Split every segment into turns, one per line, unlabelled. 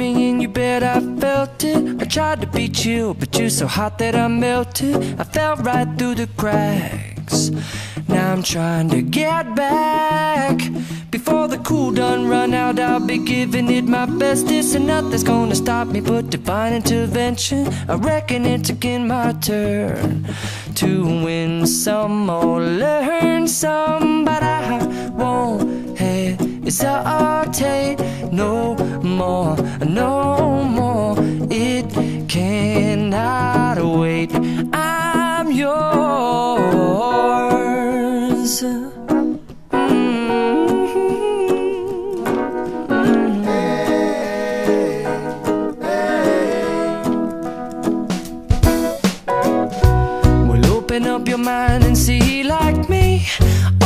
me in your bed, I felt it. I tried to be chill, but you're so hot that I melted. I fell right through the cracks. Now I'm trying to get back. Before the cool done run out, I'll be giving it my best. This and nothing's gonna stop me but divine intervention. I reckon it's again my turn to win some or learn some, but I won't hesitate no more, no more. It cannot wait. I'm yours. Open up your mind and see like me.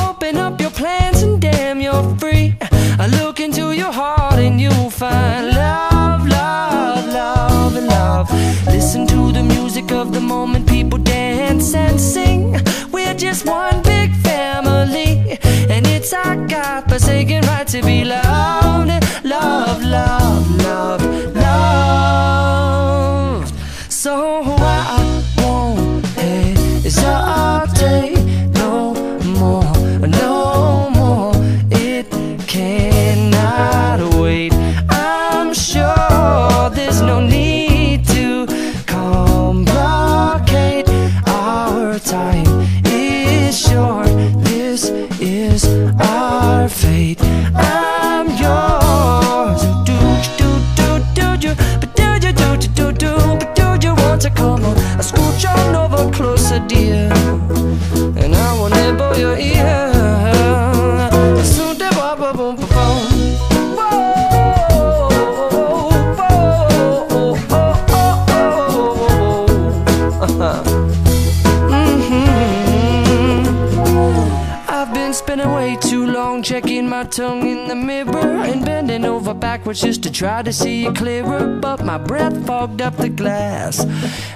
Open up your plans and damn, you're free. I look into your heart and you'll find love, love, love, and love. Listen to the music of the moment, people dance and sing. We're just one big family, and it's our God-forsaken right to be loved. Love, love, love, loved. So I won't hesitate no more, no more. It cannot wait. I'm sure there's no need to complicate. Our time is short. This is our fate. I'm yours. Do you, but do you, but do you want to come on? I scooch on over closer, dear, and I will nibble your ear. Soon the boom, boom, boom, boom. I've been spending way too long checking my tongue in the mirror and bending over backwards just to try to see it clearer, but my breath fogged up the glass,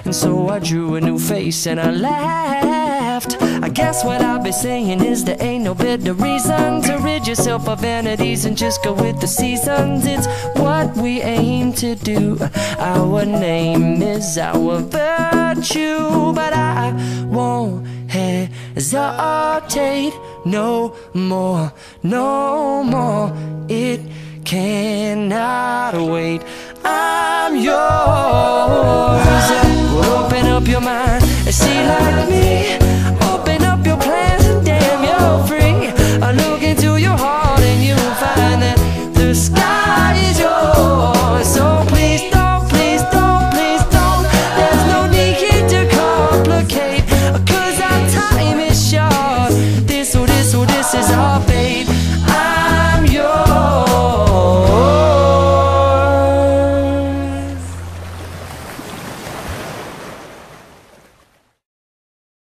and so I drew a new face and I laughed. I guess what I'll be saying is there ain't no better reason to rid yourself of vanities and just go with the seasons. It's what we aim to do. Our name is our virtue, but I won't hesitate no more, no more. It cannot wait. I'm yours. Open up your mind and see like me.